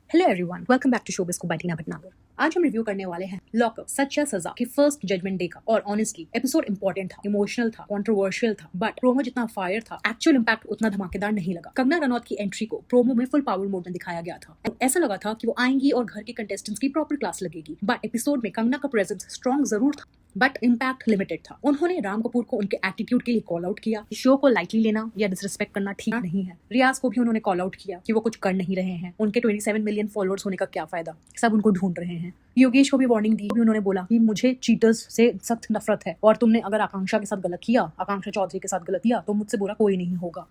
Hello everyone, welcome back to showbiz को by Tina Bhatnagar. आज हम रिव्यू करने वाले हैं लॉकअप सच या सजा की फर्स्ट जजमेंट डे का। और ऑनेस्टली एपिसोड इंपॉर्टेंट था, इमोशनल था, कंट्रोवर्शियल था, बट प्रोमो जितना फायर था एक्चुअल इम्पैक्ट उतना धमाकेदार नहीं लगा। कंगना रनौत की एंट्री को प्रोमो में फुल पावर मोड में दिखाया गया था। ऐसा लगा था कि वो आएंगी और घर के कंटेस्टेंट्स की प्रॉपर क्लास लगेगी, बट एपिसोड में कंगना का प्रेजेंस स्ट्रॉन्ग जरूर था बट इम्पैक्ट लिमिटेड था। उन्होंने राम कपूर को उनके एटीट्यूड के लिए कॉल आउट किया। शो को लाइटली लेना या डिसरिस्पेक्ट करना ठीक नहीं है। रियाज को भी उन्होंने कॉल आउट किया कि वो कुछ कर नहीं रहे हैं, उनके 27 मिलियन फॉलोअर्स होने का क्या फायदा, सब उनको ढूंढ रहे हैं। योगेश को भी वार्निंग दी। भी उन्होंने बोला कि मुझे चीटर्स से सख्त नफरत है और तुमने अगर आकांक्षा के साथ गलत किया, आकांक्षा चौधरी के साथ गलत किया, तो मुझसे बुरा कोई नहीं होगा।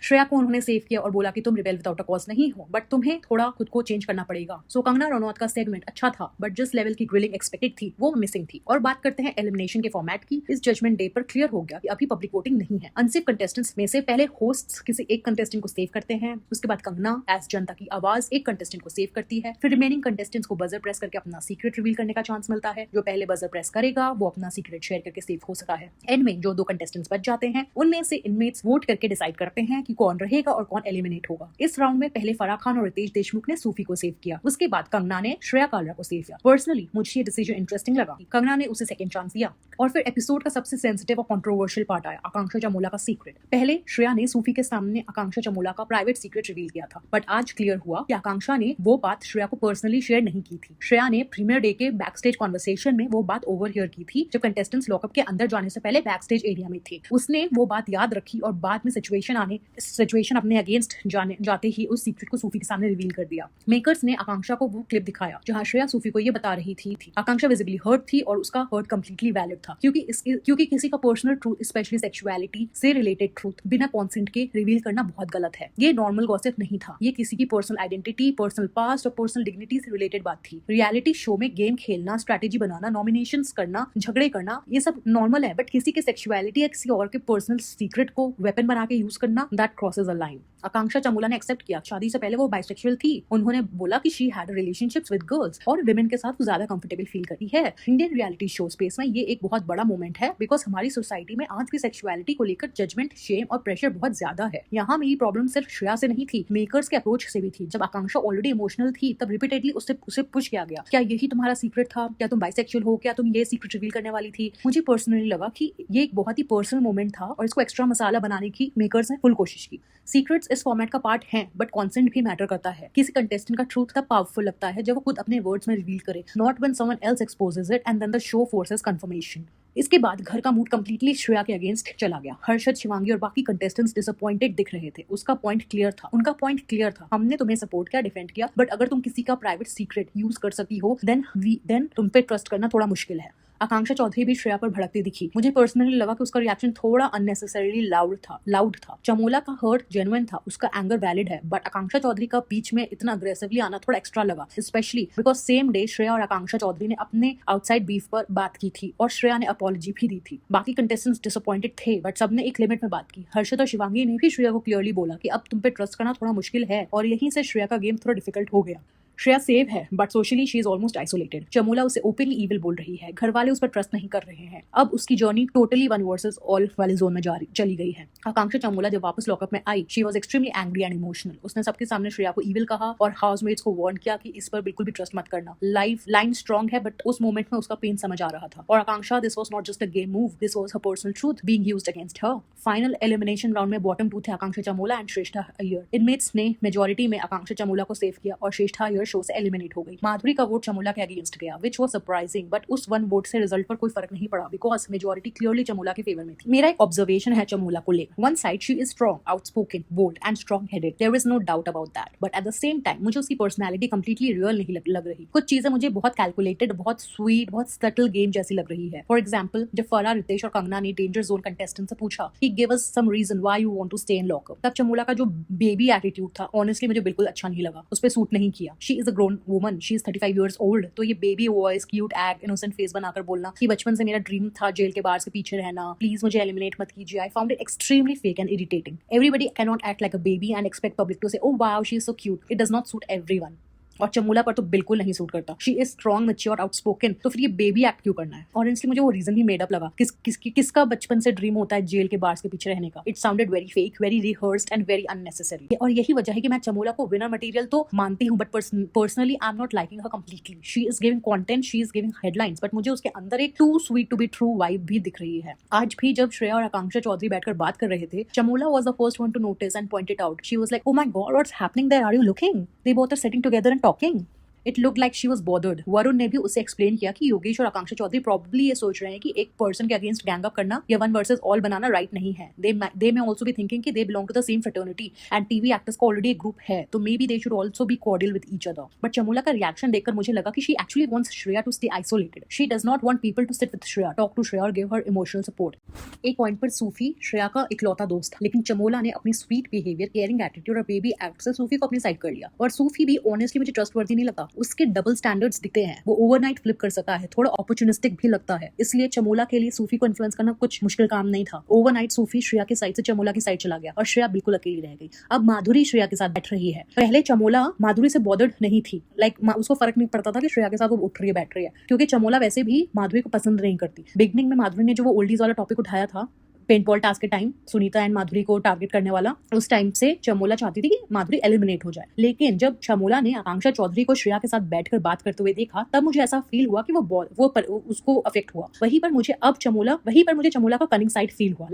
श्रेया को उन्होंने सेव किया और बोला कि तुम रिबेल विदाउट अ कॉज नहीं हो, बट तुम्हें थोड़ा खुद को चेंज करना पड़ेगा। सो कंगना रनौत का सेगमेंट अच्छा था, बट जिस लेवल की ग्रिलिंग एक्सपेक्टेड थी वो मिसिंग थी। और बात करते हैं एलिमिनेशन के फॉर्मेट की। इस जजमेंट डे पर क्लियर हो गया कि अभी पब्लिक वोटिंग नहीं है। अनसेफ कंटेस्टेंट्स में से पहले होस्ट्स किसी एक कंटेस्टेंट को सेव करते हैं, उसके बाद कंगना एज जनता की आवाज एक कंटेस्टेंट को सेव करती है, फिर रिमेनिंग कंटेस्टेंट्स को बजर प्रेस करके अपना सीक्रेट रिवील करने का चांस मिलता है। जो पहले बजर प्रेस करेगा वो अपना सीक्रेट शेयर करके सेव हो सका है। एंड में जो 2 कंटेस्टेंट्स बच जाते हैं उनमें से इनमेट्स वोट करके डिसाइड करते हैं कि कौन रहेगा और कौन एलिमिनेट होगा। इस राउंड में पहले फराह खान और रितेश देशमुख ने सूफी को सेव किया, उसके बाद कंगना ने श्रेया कालरा को सेव किया। पर्सनली मुझे ये डिसीजन इंटरेस्टिंग लगा। कंगना ने उसे सेकंड चांस दिया। और फिर एपिसोड का सबसे सेंसिटिव और कंट्रोवर्शियल पार्ट आया, आकांक्षा चमोला का सीक्रेट। पहले श्रेया ने सूफी के सामने आकांक्षा चमोला का प्राइवेट सीक्रेट रिवील किया था, बट आज क्लियर हुआ कि आकांक्षा ने वो बात श्रेया को पर्सनली शेयर नहीं की थी। श्रेया ने प्रीमियर डे के बैक स्टेज कॉन्वर्सेशन में वो बात ओवरहियर की थी जब कंटेस्टेंट्स लॉकअप के अंदर जाने से पहले बैक स्टेज एरिया में थे। उसने वो बात याद रखी और बाद में सिचुएशन अपने अगेंस्ट जाते ही उस सीक्रेट को सूफी के सामने रिवील कर दिया। मेकर्स ने आकांक्षा को वो क्लिप दिखाया जहां श्रेया सूफी को ये बता रही थी आकांक्षा विजिबली हर्ट थी और उसका हर्ट कंप्लीटली वैलिड था, क्योंकि किसी का पर्सनल ट्रूथ स्पेशली सेक्सुअलिटी से रिलेटेड ट्रूथ बिना कॉन्सेंट के रिवील करना बहुत गलत है। ये नॉर्मल गॉसिप नहीं था, ये किसी की पर्सनल आइडेंटिटी, पर्सनल पास्ट और पर्सनल डिग्निटी से रिलेटेड बात थी। रियलिटी शो में गेम खेलना, स्ट्रैटेजी बनाना, नॉमिनेशंस करना, झगड़े करना, ये सब नॉर्मल है, बट किसी के सेक्सुअलिटी या किसी और के पर्सनल सीक्रेट को वेपन बना के यूज करना, दैट क्रॉसेस अ लाइन। आकांक्षा चमोला ने एक्सेप्ट किया, शादी से पहले वो बाइसेक्सुअल थी। उन्होंने बोला कि she had relationships with girls और विमेन के साथ वो ज्यादा कंफर्टेबल फील करती है। इंडियन रियलिटी शो स्पेस में ये एक बहुत बड़ा मोमेंट है, बिकॉज हमारी सोसाइटी में आज भी सेक्सुअलिटी को लेकर जजमेंट, शेम और प्रेशर बहुत ज्यादा है। यहाँ मेरी प्रॉब्लम सिर्फ श्रेया से नहीं थी, मेकर्स के अप्रोच से भी थी। जब आकांक्षा ऑलरेडी इमोशनल थी तब रिपीटेडली उसे पुश किया गया, क्या यही तुम्हारा सीक्रेट था, क्या तुम बाइसेक्सुअल हो, क्या तुम ये सीक्रेट रिवील करने वाली थी। मुझे पर्सनली लगा कि ये एक बहुत ही पर्सनल मोमेंट था और इसको एक्स्ट्रा मसाला बनाने की मेकर्स ने फुल कोशिश की। सीक्रेट्स इस फॉर्मेट का पार्ट हैं, बट कॉन्सेंट भी मैटर करता है। किसी कंटेस्टेंट का ट्रूथ तब पावरफुल लगता है जब वो खुद अपने वर्ड्स में रिवील करे, not when someone else exposes it and then the show forces confirmation. इसके बाद घर का मूड कंप्लीटली श्रेया के अगेंस्ट चला गया। हर्षद, शिवांगी और बाकी कंटेस्टेंट्स डिसअपॉइंटेड दिख रहे थे। उनका पॉइंट क्लियर था, हमने तुम्हें सपोर्ट किया, डिफेंड किया, बट अगर तुम किसी का प्राइवेट सीक्रेट यूज कर सकती हो देन तुम पे ट्रस्ट करना थोड़ा मुश्किल है। आकांक्षा चौधरी भी श्रेया पर भड़कती दिखी। मुझे पर्सनली लगा कि उसका रिएक्शन थोड़ा अननेसेसरीली लाउड था। चमोला का हर्ट जेन्युइन था, उसका एंगर वैलिड है, बट आकांक्षा चौधरी का बीच में इतना अग्रेसिवली आना थोड़ा एक्स्ट्रा लगा, specially because same day Shreya और आकांक्षा चौधरी ने अपने आउटसाइड बीफ पर बात की थी और श्रेया ने अपॉलॉजी भी दी थी। बाकी कंटेस्टेंट्स डिसअपॉइंटेड थे, बट सबने एक लिमिट में बात की। हर्षद और शिवांगी ने भी श्रेया को क्लियरली बोला कि अब तुम पे ट्रस्ट करना थोड़ा मुश्किल है, और यहीं से श्रेया का गेम थोड़ा डिफिकल्ट हो गया। श्रेया सेव है, but socially she is almost isolated. Chamola उसे ओपनली इविल बोल रही है, घर वाले उस पर ट्रस्ट नहीं कर रहे हैं। अब उसकी जर्नी टोटली 1 वर्सेस ऑल वाले जोन में चली गई है। आकांक्षा चमोला जब वापस लॉकअप में आई, she was extremely angry and emotional. उसने सबके सामने श्रेया को इविल कहा और हाउसमेट्स को वार्न किया कि इस पर बिल्कुल भी ट्रस्ट मत करना। लाइन स्ट्रॉन्ग है, बट उस मोमेंट में उसका पेन समझ आ रहा था। और Akanksha, this was not just a game move, this was her personal truth being used against her. Final elimination round में बॉटम 2 थे आकांक्षा चमोला एंड श्रेष्ठा अय्यर। इनमेट्स ने मेजॉरिटी में आकांक्षा चमोला को सेव किया और श्रेष्ठा अय्यर शो से एलिमिनेट हो गई। माधुरी का वोट चमोला के अगेंस्ट गया, which was surprising, but उस 1 वोट से रिजल्ट पर कोई फर्क नहीं पड़ा, बिकॉज मेजॉरिटी क्लियरली चमोला के फेवर में थी। मेरा एक ऑब्जर्वेशन है चमोला को लेकर। One side she is strong, outspoken, bold and strong headed, there is no doubt about that, but at the same time मुझे उसकी पर्सनैलिटी कंप्लीटली रियल नहीं लग रही। कुछ चीजें मुझे बहुत कैलकुलेटेड, बहुत स्वीट, बहुत सटल गेम जैसी लग रही है। फॉर एग्जाम्पल, जब फराह, रितेश और कंगना ने डेंजर जोन कंटेस्टेंट से पूछा कि give us some reason why you want to stay in lockup, तब चमोला का जो बेबी एटीट्यूड था ऑनेस्टली मुझे बिल्कुल अच्छा नहीं लगा, उस पर सूट नहीं किया। She is a grown woman, she is 35 years old, तो ये baby voice, cute act, innocent face बनाकर बोलना कि बचपन से मेरा ड्रीम था जेल के बाहर से पीछे रहना, प्लीज मुझे एलिमिनेट मत कीजिए, I found it extremely fake and irritating. Everybody cannot act like a baby and expect public to say, oh wow, she is so cute. It does not suit everyone. और चमोला पर तो बिल्कुल नहीं suit करता। She is strong, mature, outspoken, तो फिर ये baby act क्यों करना है? ऑनेस्टली मुझे वो रीजन भी मेड अप लगा। किसका बचपन से ड्रीम होता है जेल के बार्स के पीछे रहने का? It sounded very fake, very rehearsed and very unnecessary. और यही वजह है कि मैं चमोला को विनर मटेरियल तो मानती हूँ, but personally I am not liking her completely. She is giving content, she is giving headlines, but मुझे उसके अंदर एक too sweet to be true vibe भी दिख रही है। आज भी जब श्रेया और आकांक्षा चौधरी बैठकर बात कर रहे थे, Chamola was the first one two notice and point it out. She was like, "Oh my God, what's happening there? Are you looking? They both are sitting together and talking." It look like she was bothered. Varun ने भी उसे explain किया कि योगेश और आकांक्षा Chaudhary probably ये सोच रहे हैं कि एक पर्सन के अगेंस्ट गैंग अप करना या वन वर्सेस ऑल बनाना राइट नहीं है। They may also be thinking कि they belong to the same fraternity and TV actors का ऑलरेडी एक ग्रुप है, तो may be they should also be cordial with each other. But Chamola का reaction देखकर मुझे लगा कि she actually wants Shreya to stay isolated. She does not want people to sit with Shreya, talk to Shreya और गिव हर इमोशनल सपोर्ट। एक point पर सूफी श्रेया का इकलौता दोस्त था, लेकिन चमोला ने अपनी स्वीट बिहेवियर, केयरिंग एटीट्यूड और बेबी एक्ट से सूफी को अपनी साइड कर लिया। और सूफी भी ऑनेस्टली मुझे ट्रस्टवर्दी नहीं लगा। उसके डबल स्टैंडर्ड्स दिखते हैं, वो ओवरनाइट फ्लिप कर सकता है, थोड़ा अपॉर्चुनिस्टिक भी लगता है। इसलिए चमोला के लिए सूफी को इन्फ्लुएंस करना कुछ मुश्किल काम नहीं था। ओवरनाइट सूफी श्रेया की साइड से चमोला की साइड चला गया और श्रेया बिल्कुल अकेली रह गई। अब माधुरी श्रेया के साथ बैठ रही है। पहले चमोला माधुरी से बॉदर्ड नहीं थी, उसको फर्क नहीं पड़ता था कि श्रेया के साथ वो उठ रही है, बैठ रही है, क्योंकि चमोला वैसे भी माधुरी को पसंद नहीं करती। बिगनिंग में माधुरी ने जो वो ओल्डीज वाला टॉपिक उठाया था, पेंट बॉल टास्क के टाइम, सुनीता एंड माधुरी को टारगेट करने वाला, उस टाइम से चमोला चाहती थी कि माधुरी एलिमिनेट हो जाए। लेकिन जब चमोला ने आकांक्षा चौधरी को श्रेया के साथ बैठकर बात करते हुए देखा, तब मुझे ऐसा फील हुआ कि उसको अफेक्ट हुआ। वहीं पर मुझे चमोला का कनिंग साइड फील हुआ।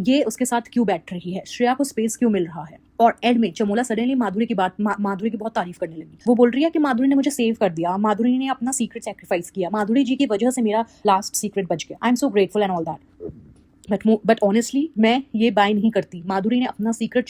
ये उसके साथ क्यों बैठ रही है, श्रेया को स्पेस क्यों मिल रहा है? और एंड में चमोला सडनली माधुरी की बहुत तारीफ करने लगी। वो बोल रही है कि माधुरी ने मुझे सेव कर दिया, माधुरी ने अपना सीक्रेट सैक्रिफाइस किया, माधुरी जी की वजह से मेरा लास्ट सीक्रेट बच गया, I am so grateful and all that. But honestly मैं ये बाय नहीं करती। माधुरी ने अपना सीक्रेट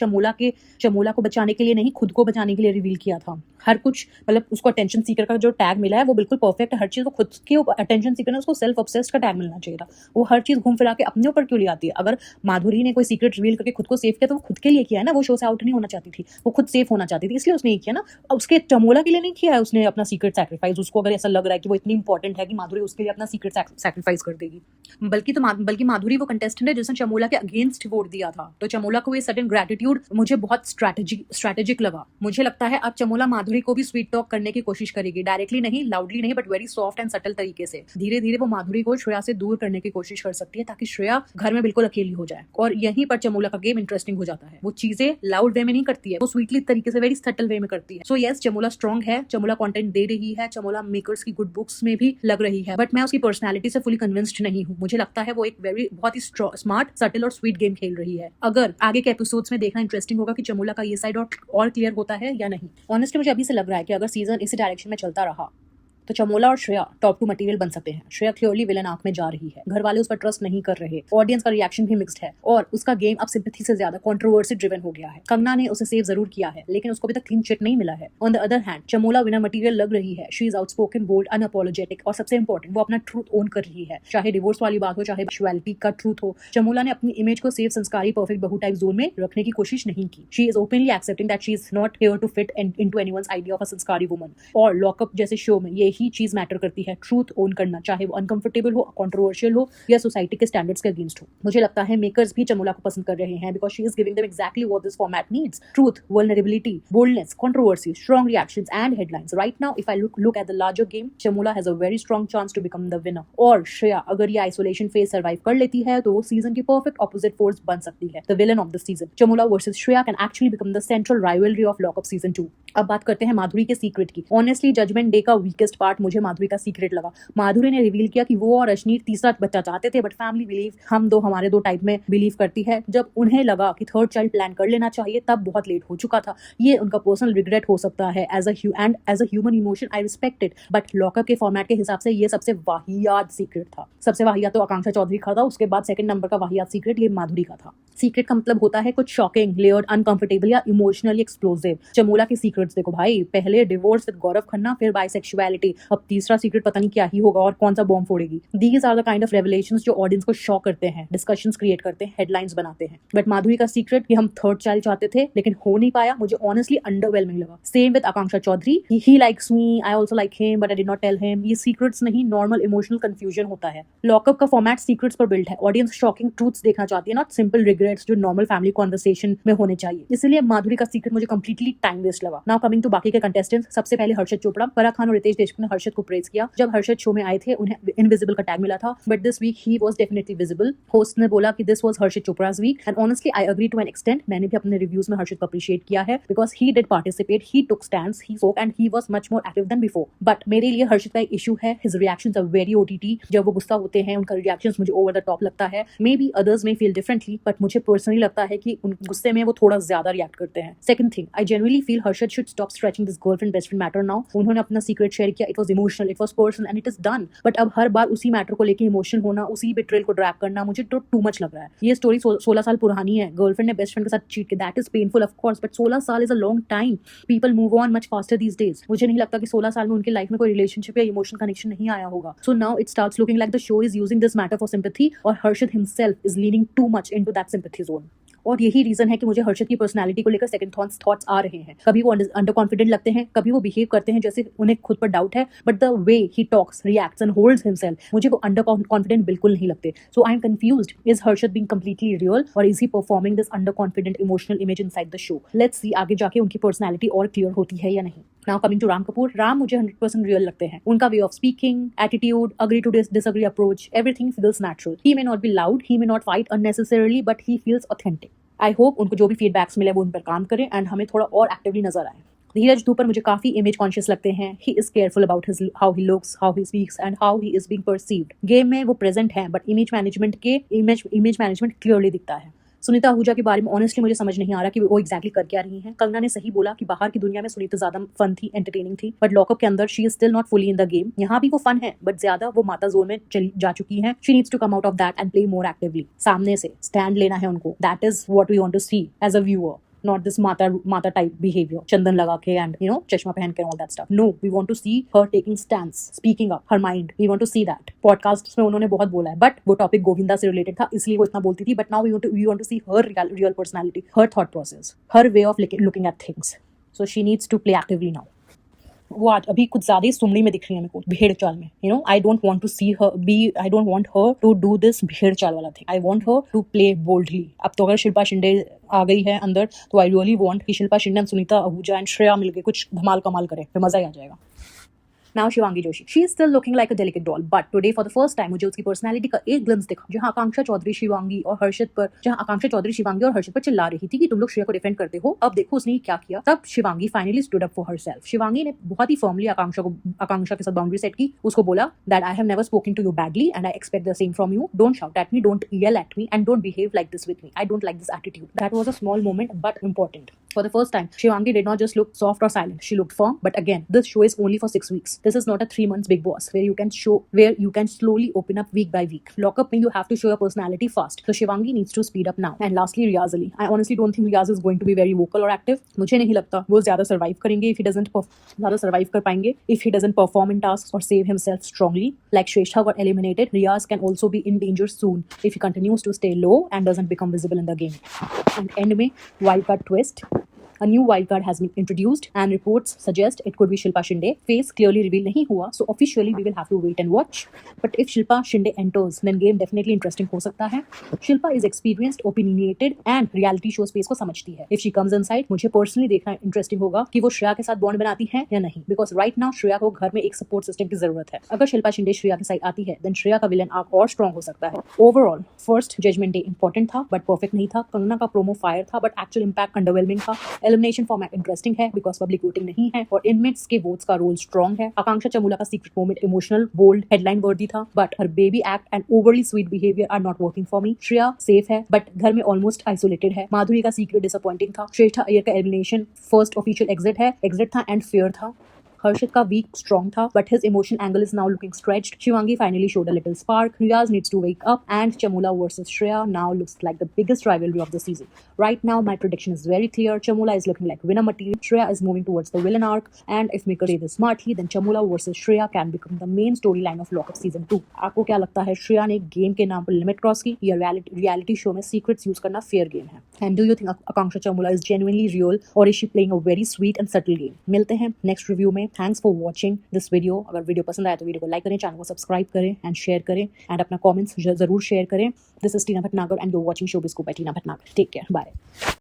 चमोला को बचाने के लिए नहीं, खुद को बचाने के लिए रिवील किया था। हर कुछ उसको अटेंशन सीकर का जो टैग मिला है वो बिल्कुल परफेक्ट है। हर चीज वो खुद के अटेंशन सीकर है, उसको सेल्फ ऑब्सेस्ड का टैग मिलना चाहिए था। वो हर चीज घूम फिरा के अपने ऊपर क्यों ले आती है? अगर माधुरी ने कोई सीक्रेट रिवील करके खुद को सेव किया तो वो खुद के लिए किया है ना, वो शो से आउट नहीं होना चाहती थी, वो खुद सेफ होना चाहती थी, इसलिए उसने ये किया ना। उसके चमोला के लिए नहीं किया है उसने अपना सीक्रेट सैक्रिफाइस। उसको अगर ऐसा लग रहा है कि वो इतनी इंपॉर्टेंट है कि माधुरी उसके लिए अपना सीक्रेट सैक्रिफाइस कर देगी, बल्कि माधुरी वो कंटेस्टेंट है जिसने चमोला के अगेंस्ट वोट दिया था, तो चमोला को ये सडन ग्रेटिट्यूड मुझे बहुत स्ट्रैटेजिक लगा। मुझे लगता है अब चमोला माधुरी को भी स्वीट टॉक करने की कोशिश करेगी, डायरेक्टली नहीं, लाउडली नहीं, but very soft and subtle तरीके से। धीरे धीरे वो माधुरी को श्रेया से दूर करने की कोशिश कर सकती है, ताकि श्रेया घर में बिल्कुल अकेली हो जाए। और यहीं पर चमोला का गेम इंटरेस्टिंग हो जाता है। वो चीजें लाउड वे में नहीं करती है, वो स्वीटली तरीके से, वेरी सटल वे में करती है। सो यस, चमोला स्ट्रॉन्ग है, चमोला कंटेंट दे रही है, चमोला मेकर्स की गुड बुक्स में भी लग रही है, बट मैं उसकी पर्सनैलिटी से फुली कन्विंस्ड नहीं हूँ। मुझे लगता है वो एक बहुत ही स्मार्ट, सटल और स्वीट गेम खेल रही है। अगर आगे के एपिसोड्स में देखना इंटरेस्टिंग होगा कि चमोला का ये साइड और क्लियर होता है या नहीं। ऑनेस्टली मुझे अभी से लग रहा है कि अगर सीजन इसी डायरेक्शन में चलता रहा तो चमोला और श्रेया टॉप 2 मटेरियल बन सकते हैं। श्रेया क्लियरली विलन आंख में जा रही है, घर वाले उस पर ट्रस्ट नहीं कर रहे, ऑडियंस का रिएक्शन भी मिक्स्ड है और उसका गेम अब सिंपैथी से ज्यादा कंट्रोवर्सी ड्रिवन हो गया है। कंगना ने उसे सेव जरूर किया है, लेकिन उसको अभी तक क्लीन चिट नहीं मिला है। On the other hand Chamola winner material लग रही है। She is outspoken, bold, unapologetic और सबसे इंपॉर्टेंट वो अपना ट्रूथ ओन कर रही है, चाहे डिवोर्स वाली बात हो, चाहे सेक्सुअलिटी का ट्रूथ हो। चमोला ने अपनी इमेज को सेफ, संस्कारी, परफेक्ट बहू टाइप जोन में रखने की कोशिश नहीं की। She is openly accepting that she is not here to fit into anyone's idea of a संस्कारी वुमन। और लॉकअप जैसे शो में यही चीज मैटर करती है, ट्रूथ ओन करना, चाहे वो अनकंफर्टेबल हो, कंट्रोवर्शियल हो या सोसाइटी के स्टैंडर्ड्स के अगेंस्ट हो। मुझे लगता है मेकर्स भी चमोला को पसंद कर रहे हैं, because she is giving them exactly what this format needs: truth, vulnerability, boldness, controversy, strong reactions and headlines. Right now if I look at the larger game, Chamola has a very strong chance to become the winner. और श्रेया अगर ये isolation phase survive कर लेती है तो वो season की perfect opposite force बन सकती है, the villain of the season. Chamola versus Shreya can actually become the central rivalry of lockup season 2। अब बात करते हैं माधुरी के सीक्रेट की। ऑनेस्टली जजमेंट डे का वीकेस्ट पार्ट मुझे माधुरी का सीक्रेट लगा। माधुरी ने रिवील किया कि वो और अश्नीर तीसरा बच्चा चाहते थे, बट फैमिली बिलीव हमारे दो टाइप में बिलीव करती है। जब उन्हें लगा कि थर्ड चाइल्ड प्लान कर लेना चाहिए तब बहुत लेट हो चुका था। ये उनका पर्सनल रिग्रेट हो सकता है, as a human emotion I respect it, but lockup के फॉर्मेट के हिसाब से ये सबसे वाहियात सीक्रेट था। सबसे वाहियात तो आकांक्षा चौधरी का था, उसके बाद सेकंड नंबर का वाहियात सीक्रेट ये माधुरी का था। सीक्रेट का मतलब होता है कुछ शॉकिंग, लेयर्ड, अनकंफर्टेबल या इमोशनली एक्सप्लोसिव। चमोला के सीक्रेट्स देखो भाई, पहले डिवोर्स विद गौरव खन्ना, फिर बाइसेक्सुअलिटी, अब तीसरा सीक्रेट पता नहीं क्या ही होगा और कौन सा बॉम्ब फोड़ेगी। These are the kind of revelations जो ऑडियंस को शॉक करते हैं, डिस्कशंस क्रिएट करते हैं, हेडलाइंस बनाते हैं। बट माधुरी का सीक्रेट कि हम थर्ड चाइल्ड चाहते थे लेकिन हो नहीं पाया, मुझे ऑनेस्टली अंडरवेलमिंग लगा। Same with Akanksha Chaudhary, he likes me, I also like him but I did not tell him. ये सीक्रेट्स नहीं, नॉर्मल इमोशनल कंफ्यूजन होता है। लॉकअप का फॉर्मेट सीक्रेट्स पर बिल्ड है। ऑडियंस शॉकिंग ट्रूथ्स देखना चाहती है, नॉट सिंपल रिग्रेट्स जो नॉर्मल फैमिली कॉन्वर्सेशन में होने चाहिए। इसलिए माधुरी का सीक्रेट मुझे कंप्लीटली टाइम वेस्ट लगा। नाउ कमिंग टू बाकी के कंटेस्टेंट्स, सबसे पहले हर्षद चोपड़ा। फराह खान और रितेश देशमुख ने हर्षद को प्रेज किया। जब हर्षद शो में आए थे उन्हें इनविजिबल का टैग मिला था, but this week he was definitely visible. Host ने बोला कि this was Harshad Chopra's week and honestly I agree to an extent. मैंने भी अपने रिव्यूज में हर्षद को अप्रिशिएट किया है because he did participate, he took stands, he spoke and he was much more active than before. But मेरे लिए हर्षद का एक इशू है, his reactions are very OTT. जब वो गुस्सा होते हैं उनका रिएक्शंस मुझे ओवर द टॉप लगता है। मे बी अदर्स में फील डिफरेंटली, बट मुझे पर्सनली लगता है कि उन गुस्से में वो थोड़ा ज्यादा रिएक्ट करते हैं। Second thing, I genuinely feel Harshad should stop stretching this girlfriend best friend matter now. उन्होंने अपना सीक्रेट शेयर किया, it was emotional, it was personal and it is done. But अब हर बार उसी मैटर को लेके इमोशन होना, उसी बिट्रेल को ड्रैग करना मुझे तो टू मच लग रहा है। ये स्टोरी 16 साल पुरानी है। गर्लफ्रेंड ने बेस्ट फ्रेंड के साथ चीट किया, that is painful of course, but 16 साल is a long time. People move on much faster these days. मुझे नहीं लगता कि 16 साल में उनकी लाइफ में कोई रिलेशनशिप या इमोशनल कनेक्शन नहीं आया होगा। So now it starts looking like the show is using this matter for sympathy और Harshad himself is leaning too much into that sympathy zone. और यही रीजन है कि मुझे हर्षद की पर्सनालिटी को लेकर सेकंड थॉट्स आ रहे हैं। कभी वो अंडर कॉन्फिडेंट लगते हैं, कभी वो बिहेव करते हैं जैसे उन्हें खुद पर डाउट है, but the way he talks, reacts and holds himself, मुझे वो अंडर कॉन्फिडेंट बिल्कुल नहीं लगते। So I am confused, is Harshad being completely real और is he performing this under confident emotional image inside the show? Let's see आगे जाके उनकी personality और क्लियर होती है या नहीं। Now coming to Ram Kapoor, Ram मुझे 100% रियल लगते हैं। उनका way of speaking, attitude, agree to disagree approach, everything feels natural. He may not be loud, he may not fight unnecessarily, but he feels authentic. I hope उनको जो भी feedbacks मिले वो उन पर काम करें एंड हमें थोड़ा और एक्टिवली नजर आए। धीरज धूपर मुझे काफी इमेज कॉन्शियस लगते हैं। He is careful about his how he looks, how he speaks and how he is being perceived. Game में वो प्रेजेंट है, बट इमेज मैनेजमेंट क्लियरली दिखता है। सुनीता आहूजा के बारे में ऑनेस्टली मुझे समझ नहीं आ रहा कि वो एग्जैक्टली कर क्या रही हैं। कंगना ने सही बोला कि बाहर की दुनिया में सुनीता ज्यादा फन थी, एंटरटेनिंग थी, बट लॉकअप के अंदर she is still not fully in the game. यहाँ भी वो फन है, बट ज्यादा वो माता जोन में चली जा चुकी है। She needs to come out of that and play more actively. सामने से स्टैंड लेना है उनको। That is what we want to see as a viewer, not this mata type behavior, chandan laga ke and chashma pehen ke and all that stuff. No, we want to see her taking stance, speaking up, her mind. We want to see that. Podcasts में उन्होंने बहुत बोला है, but वो topic Govinda से related था, इसलिए वो इतना बोलती थी. But now we want to see her real personality, her thought process, her way of looking at things. So she needs to play actively now. वो आज अभी कुछ ज्यादा ही सुमड़ी में दिख रही है मेरे को, भेड़ चाल में। I don't want to see her I don't want her to do this भेड़ चाल वाला thing. I want her to play boldly. अब तो अगर शिल्पा शिंदे आ गई है अंदर, तो आई रियली वांट कि शिल्पा शिंदे एंड सुनीता आहूजा एंड श्रेया मिलके कुछ धमाल कमाल करे, फिर मजा ही आ जाएगा। Now Shivangi Joshi, she is still looking like a delicate doll, but today for the first time मुझे उसकी पर्सनालिटी का एक ग्लिम्स दिखा, जहां आकांक्षा चौधरी शिवांगी और हर्षद पर चिल्ला रही थी कि तुम लोग श्रेया को डिफेंड करते हो। अब देखो उसने क्या किया। तब Shivangi finally stood up for herself. Shivangi ने बहुत ही फर्मली आकांक्षा के साथ बाउंड्री सेट की। उसको बोला that I have never spoken to you badly and I expect the same from you. Don't shout at me, don't yell at me and don't behave like this with me. I don't like this attitude. That was a small moment but important. For the first time, Shivangi did not just look soft or silent. She looked firm. But again, this show is only for 6 weeks. This is not a 3 months Big Boss where you can slowly open up week by week. Lock up, you have to show your personality fast. So Shivangi needs to speed up now. And lastly, Riyaz Ali. I honestly don't think Riyaz is going to be very vocal or active. मुझे नहीं लगता वो ज़्यादा survive करेंगे if he doesn't perform in tasks or save himself strongly. Like Shresha got eliminated, Riyaz can also be in danger soon if he continues to stay low and doesn't become visible in the game. And end में wildcard twist. A new wildcard has been introduced and reports suggest it could be Shilpa Shinde. Face clearly reveal नहीं हुआ, so officially we will have to wait and watch. But if Shilpa Shinde enters, then game definitely interesting हो सकता है. Shilpa is experienced, opinionated and reality show space को समझती है. If she comes inside, मुझे personally देखना interesting होगा कि वो श्रेया के साथ बॉन्ड बनाती है या नहीं. Because right now श्रेया को घर में एक support system की जरूरत है. अगर शिल्पा शिंदे श्रेया के साथ आती है, then श्रेया का villain arc और strong हो सकता है. Overall, first judgment day important था, but perfect नहीं था. कंगना का promo fire था, but actual impact underwhelming था. एलिमिनेशन फॉर्मेट इंटरेस्टिंग है बिकॉज पब्लिक वोटिंग नहीं है और इनमेट्स के वोट्स का रोल स्ट्रॉन्ग है। आकांक्षा चमूला का secret moment emotional, bold, headline worthy था, but her baby act and overly sweet behaviour are not working for me. Shreya safe है बट घर में ऑलमोस्ट आइसोलेटेड है। माधुरी का सीक्रेट डिसअपॉइंटिंग था। श्रेष्ठा अय्यर का एलिमिनेशन फर्स्ट ऑफिशियल एग्जिट था एंड फेयर था। हर्षद का वीक स्ट्रॉन्ग था, but his emotion angle is now looking stretched. Shivangi finally showed a little spark. Riyaz needs to wake up, and Chamula versus Shreya now looks like the biggest rivalry of the season. Right now, my prediction is very clear. Chamula is looking like winner material. Shreya is moving towards the villain arc, and if makers say this smartly, then Chamula versus Shreya can become the main storyline of Lockup season 2. आपको क्या लगता है? श्रेया ने game के नाम पर limit cross की या रियलिटी शो में सीक्रेट्स यूज करना फेयर गेम है? And do you think Akanksha Chamula is genuinely real, or is she playing a very sweet and subtle game? मिलते हैं नेक्स्ट रिव्यू में. Thanks for watching this video. अगर video पसंद आया तो video को लाइक करें, चैनल को सब्सक्राइब करें एंड शेयर करें एंड अपना कमेंट्स जरूर शेयर करें. This is Tina Bhatnagar and you are watching Showbiz को by Tina Bhatnagar. Take care, bye.